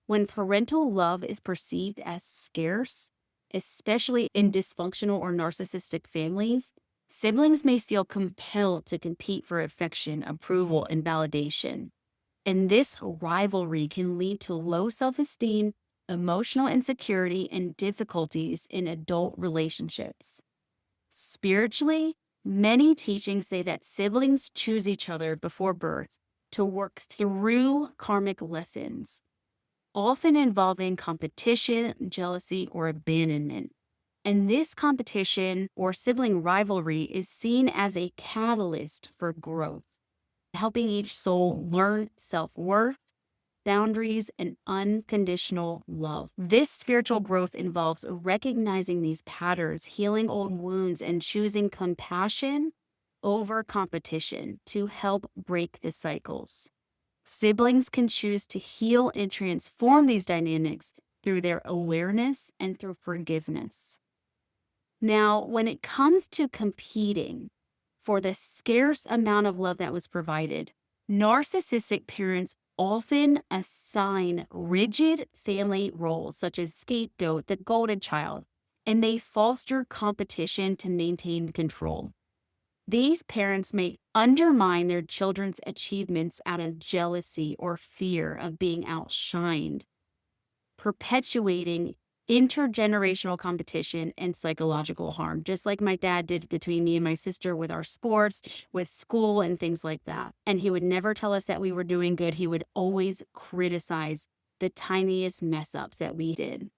S1: When parental love is perceived as scarce, especially in dysfunctional or narcissistic families, siblings may feel compelled to compete for affection, approval, and validation. And this rivalry can lead to low self-esteem, emotional insecurity, and difficulties in adult relationships. Spiritually, many teachings say that siblings choose each other before birth to work through karmic lessons, often involving competition, jealousy, or abandonment. And this competition or sibling rivalry is seen as a catalyst for growth, helping each soul learn self-worth, boundaries, and unconditional love. This spiritual growth involves recognizing these patterns, healing old wounds, and choosing compassion over competition to help break the cycles. Siblings can choose to heal and transform these dynamics through their awareness and through forgiveness. Now, when it comes to competing for the scarce amount of love that was provided, narcissistic parents often assign rigid family roles such as scapegoat, the golden child, and they foster competition to maintain control. These parents may undermine their children's achievements out of jealousy or fear of being outshined, perpetuating intergenerational competition and psychological harm, just like my dad did between me and my sister with our sports, with school, and things like that. And he would never tell us that we were doing good. He would always criticize the tiniest mess ups that we did.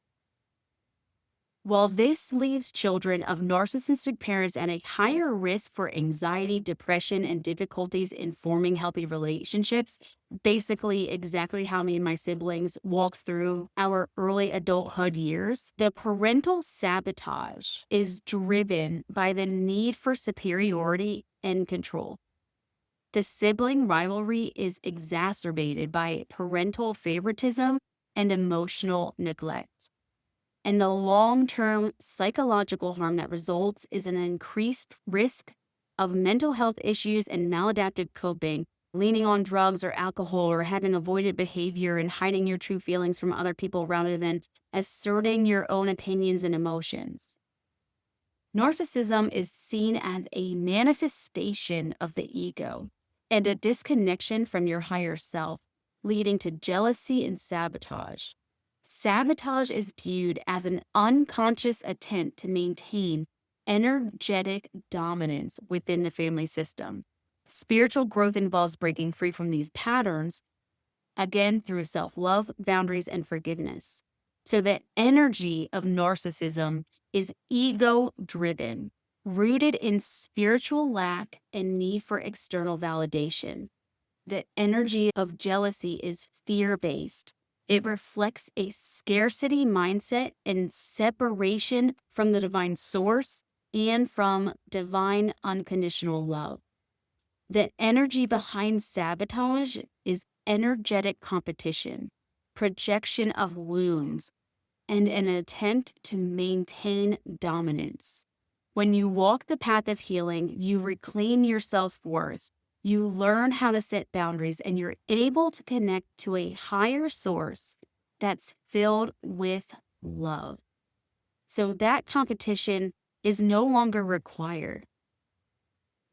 S1: While this leaves children of narcissistic parents at a higher risk for anxiety, depression, and difficulties in forming healthy relationships, basically exactly how me and my siblings walked through our early adulthood years, the parental sabotage is driven by the need for superiority and control. The sibling rivalry is exacerbated by parental favoritism and emotional neglect. And the long-term psychological harm that results is an increased risk of mental health issues and maladaptive coping, leaning on drugs or alcohol, or having avoidant behavior and hiding your true feelings from other people rather than asserting your own opinions and emotions. Narcissism is seen as a manifestation of the ego and a disconnection from your higher self, leading to jealousy and sabotage. Sabotage is viewed as an unconscious attempt to maintain energetic dominance within the family system. Spiritual growth involves breaking free from these patterns, again through self-love, boundaries, and forgiveness. So the energy of narcissism is ego-driven, rooted in spiritual lack and need for external validation. The energy of jealousy is fear-based. It reflects a scarcity mindset and separation from the divine source and from divine unconditional love. The energy behind sabotage is energetic competition, projection of wounds, and an attempt to maintain dominance. When you walk the path of healing, you reclaim your self-worth. You learn how to set boundaries, and you're able to connect to a higher source that's filled with love. So that competition is no longer required.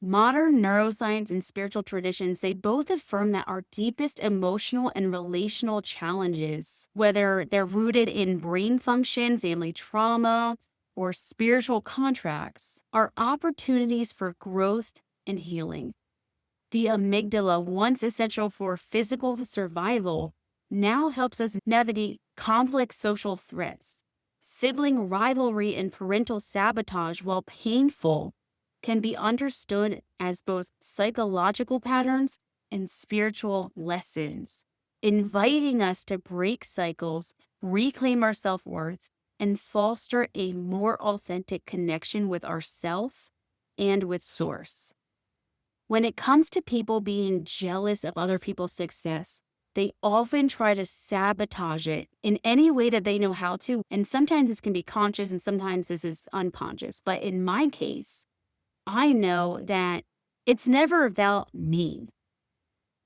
S1: Modern neuroscience and spiritual traditions, they both affirm that our deepest emotional and relational challenges, whether they're rooted in brain function, family trauma, or spiritual contracts, are opportunities for growth and healing. The amygdala, once essential for physical survival, now helps us navigate complex social threats. Sibling rivalry and parental sabotage, while painful, can be understood as both psychological patterns and spiritual lessons, inviting us to break cycles, reclaim our self-worth, and foster a more authentic connection with ourselves and with Source. When it comes to people being jealous of other people's success, they often try to sabotage it in any way that they know how to. And sometimes this can be conscious and sometimes this is unconscious. But in my case, I know that it's never about me.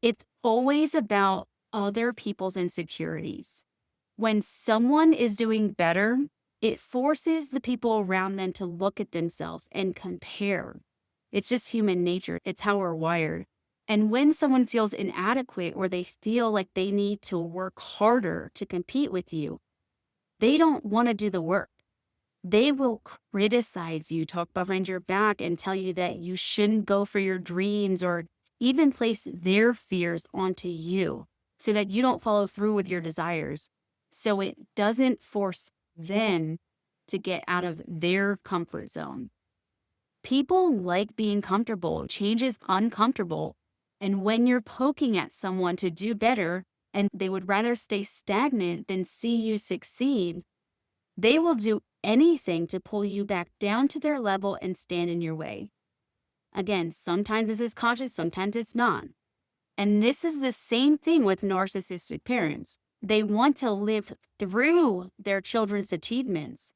S1: It's always about other people's insecurities. When someone is doing better, it forces the people around them to look at themselves and compare. It's just human nature. It's how we're wired. And when someone feels inadequate or they feel like they need to work harder to compete with you, they don't want to do the work. They will criticize you, talk behind your back, and tell you that you shouldn't go for your dreams or even place their fears onto you so that you don't follow through with your desires. So it doesn't force them to get out of their comfort zone. People like being comfortable. Change is uncomfortable. And when you're poking at someone to do better and they would rather stay stagnant than see you succeed, they will do anything to pull you back down to their level and stand in your way. Again, sometimes this is conscious, sometimes it's not. And this is the same thing with narcissistic parents. They want to live through their children's achievements,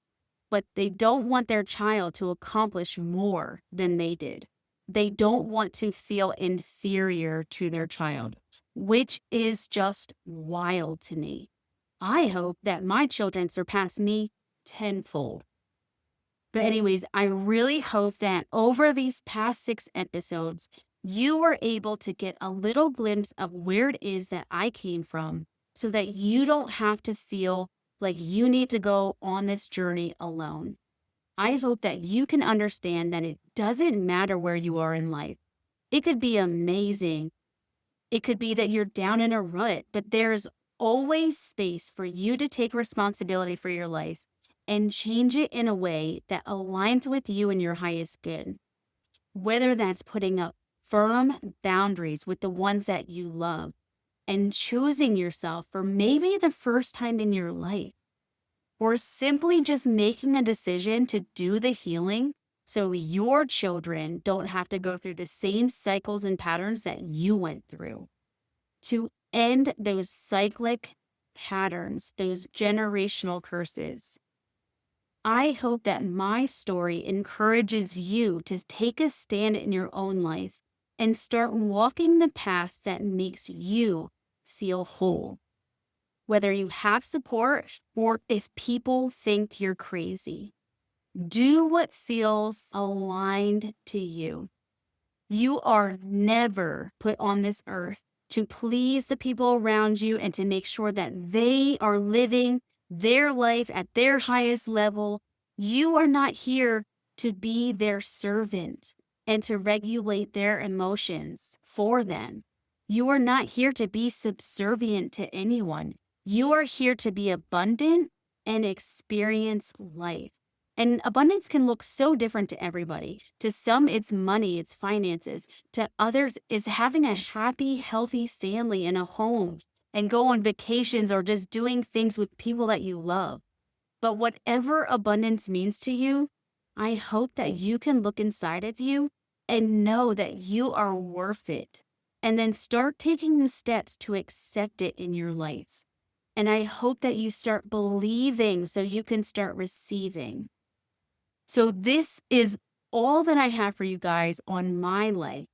S1: but they don't want their child to accomplish more than they did. They don't want to feel inferior to their child, which is just wild to me. I hope that my children surpass me tenfold. But anyways, I really hope that over these past 6 episodes, you were able to get a little glimpse of where it is that I came from so that you don't have to feel like you need to go on this journey alone. I hope that you can understand that it doesn't matter where you are in life. It could be amazing. It could be that you're down in a rut, but there's always space for you to take responsibility for your life and change it in a way that aligns with you and your highest good. Whether that's putting up firm boundaries with the ones that you love and choosing yourself for maybe the first time in your life, or simply just making a decision to do the healing so your children don't have to go through the same cycles and patterns that you went through. To end those cyclic patterns, those generational curses. I hope that my story encourages you to take a stand in your own life and start walking the path that makes you feel whole. Whether you have support or if people think you're crazy, do what feels aligned to you. You are never put on this earth to please the people around you and to make sure that they are living their life at their highest level. You are not here to be their servant and to regulate their emotions for them. You are not here to be subservient to anyone. You are here to be abundant and experience life. And abundance can look so different to everybody. To some, it's money, it's finances. To others, it's having a happy, healthy family and a home and go on vacations or just doing things with people that you love. But whatever abundance means to you, I hope that you can look inside of you and know that you are worth it. And then start taking the steps to accept it in your life. And I hope that you start believing so you can start receiving. So, this is all that I have for you guys on my life.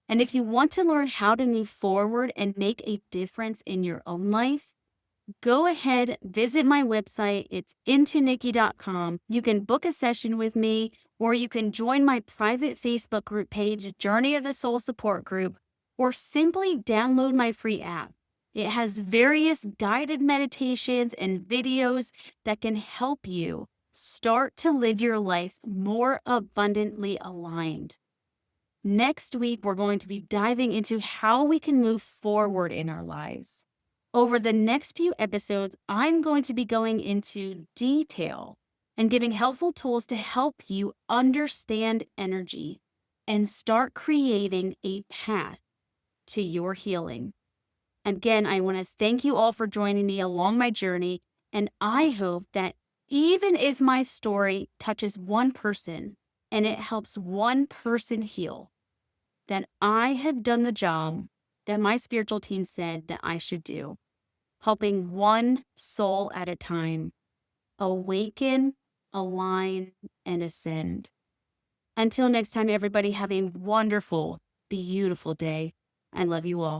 S1: And if you want to learn how to move forward and make a difference in your own life, go ahead, visit my website. It's IntuNikki.com. You can book a session with me, or you can join my private Facebook group page, Journey of the Soul Support Group, or simply download my free app. It has various guided meditations and videos that can help you start to live your life more abundantly aligned. Next week, we're going to be diving into how we can move forward in our lives. Over the next few episodes, I'm going to be going into detail and giving helpful tools to help you understand energy and start creating a path to your healing. Again, I want to thank you all for joining me along my journey, and I hope that even if my story touches one person and it helps one person heal, that I have done the job that my spiritual team said that I should do, helping one soul at a time awaken, align, and ascend. Until next time, everybody, have a wonderful, beautiful day. I love you all.